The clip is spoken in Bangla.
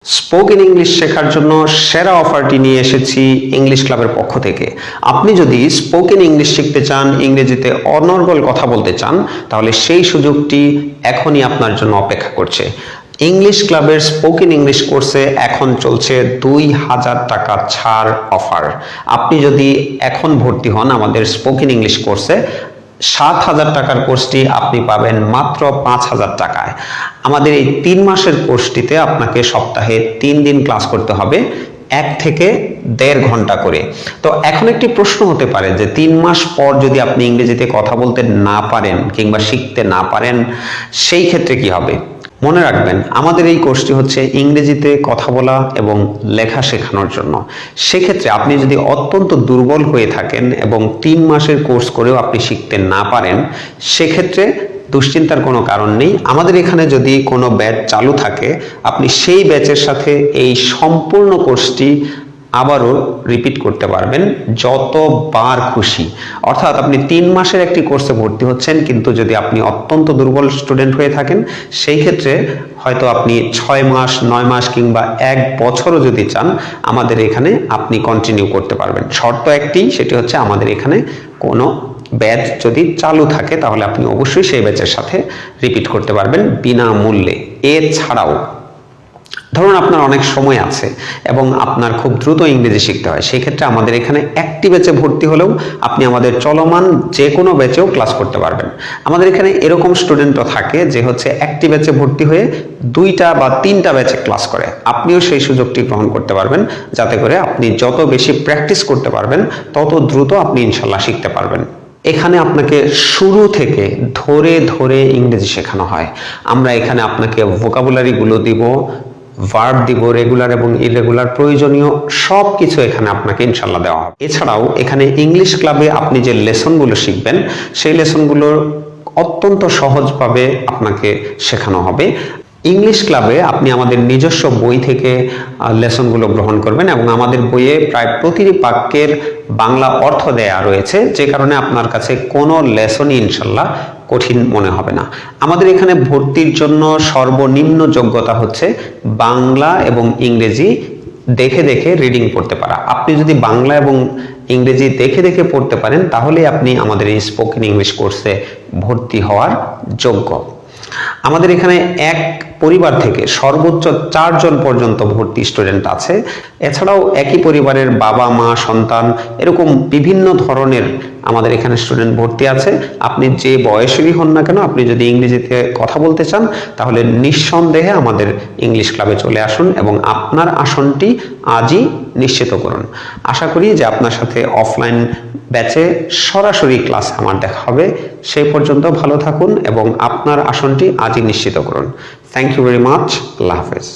স্পোকেন ইংলিশ শেখার জন্য সেরা অফারটি নিয়ে এসেছি ইংলিশ ক্লাবের পক্ষ থেকে। আপনি যদি স্পোকেন ইংলিশ শিখতে চান, ইংরেজিতে অনর্গল কথা বলতে চান, তাহলে সেই সুযোগটি এখনই আপনার জন্য অপেক্ষা করছে। ইংলিশ ক্লাবের স্পোকেন ইংলিশ কোর্সে এখন চলছে 2000 টাকা ছাড় অফার। আপনি যদি এখন ভর্তি হন আমাদের স্পোকেন ইংলিশ কোর্সে, 7000 টাকার কোর্সটি আপনি পাবেন মাত্র 5000 টাকায়। আমাদের এই 3 মাসের কোর্সটিতে আপনাকে সপ্তাহে 3 দিন ক্লাস করতে হবে, 1 থেকে 1.5 ঘন্টা করে। তো এখন একটি প্রশ্ন হতে পারে যে 3 মাস পর যদি আপনি ইংরেজিতে কথা বলতে না পারেন কিংবা শিখতে না পারেন, সেই ক্ষেত্রে কি হবে? মনে রাখবেন, আমাদের এই কোর্সটি হচ্ছে ইংরেজিতে কথা বলা এবং লেখা শেখানোর জন্য। সেক্ষেত্রে আপনি যদি অত্যন্ত দুর্বল হয়ে থাকেন এবং 3 মাসের কোর্স করেও আপনি শিখতে না পারেন, সেক্ষেত্রে দুশ্চিন্তার কোনো কারণ নেই। আমাদের এখানে যদি কোনো ব্যাচ চালু থাকে, আপনি সেই ব্যাচের সাথে এই সম্পূর্ণ কোর্সটি আবারও রিপিট করতে পারবেন যতবার খুশি। অর্থাৎ আপনি 3 মাসের একটি কোর্সে ভর্তি হচ্ছেন, কিন্তু যদি আপনি অত্যন্ত দুর্বল স্টুডেন্ট হয়ে থাকেন, সেই ক্ষেত্রে হয়তো আপনি 6 মাস, 9 মাস কিংবা 1 বছরও যদি চান, আমাদের এখানে আপনি কন্টিনিউ করতে পারবেন। শর্ত একটি, সেটি হচ্ছে আমাদের এখানে কোনো ব্যাচ যদি চালু থাকে, তাহলে আপনি অবশ্যই সেই ব্যাচের সাথে রিপিট করতে পারবেন বিনামূল্যে। এছাড়াও ধরুন আপনার অনেক সময় আছে এবং আপনার খুব দ্রুত ইংরেজি শিখতে হয়, সেই ক্ষেত্রে আমাদের এখানে একটি ব্যাচে ভর্তি হলেও আপনি আমাদের চলমান যে কোনো ব্যাচেও ক্লাস করতে পারবেন। আমাদের এখানে এরকম স্টুডেন্টও থাকে যে হচ্ছে একটি ব্যাচে ভর্তি হয়ে 2টা বা 3টা ব্যাচে ক্লাস করে। আপনিও সেই সুযোগটি গ্রহণ করতে পারবেন, যাতে করে আপনি যত বেশি প্র্যাকটিস করতে পারবেন, তত দ্রুত আপনি ইনশাল্লাহ শিখতে পারবেন। এখানে আপনাকে শুরু থেকে ধরে ধরে ইংরেজি শেখানো হয়। আমরা এখানে আপনাকে ভোকাবুলারিগুলো দিব, ভার্ব দিব, রেগুলার এবং ইররেগুলার প্রয়োজনীয় সব কিছু এখানে আপনাকে ইনশাল্লাহ দেওয়া হবে। এছাড়াও এখানে ইংলিশ ক্লাবে আপনি যে লেসনগুলো শিখবেন, সেই লেসনগুলো অত্যন্ত সহজভাবে আপনাকে শেখানো হবে। ইংলিশ ক্লাবে আপনি আমাদের নিজস্ব বই থেকে লেসনগুলো গ্রহণ করবেন এবং আমাদের বইয়ে প্রায় প্রতিটি বাক্যের বাংলা অর্থ দেয়া রয়েছে, যে কারণে আপনার কাছে কোনো লেসনই ইনশাল্লাহ কঠিন মনে হবে না। আমাদের এখানে ভর্তির জন্য সর্বনিম্ন যোগ্যতা হচ্ছে বাংলা এবং ইংরেজি দেখে দেখে রিডিং পড়তে পারা। আপনি যদি বাংলা এবং ইংরেজি দেখে দেখে পড়তে পারেন, তাহলে আপনি আমাদের এই স্পোকেন ইংলিশ কোর্সে ভর্তি হওয়ার যোগ্য। আমাদের এখানে এক পরিবার থেকে সর্বোচ্চ 4 জন পর্যন্ত ভর্তি স্টুডেন্ট আছে। এছাড়াও একই পরিবারের বাবা, মা, সন্তান, এরকম বিভিন্ন ধরনের আমাদের এখানে স্টুডেন্ট ভর্তি আছে। আপনি যে বয়সেরই হন না কেন, আপনি যদি ইংরেজিতে কথা বলতে চান, তাহলে নিঃসন্দেহে আমাদের ইংলিশ ক্লাবে চলে আসুন এবং আপনার আসনটি আজই নিশ্চিত করুন। আশা করি যে আপনার সাথে অফলাইন ব্যাচে সরাসরি ক্লাস আমার দেখা হবে। সেই পর্যন্ত ভালো থাকুন এবং আপনার আসনটি আজই নিশ্চিত করুন। Thank you very much. আল্লাহ হাফেজ।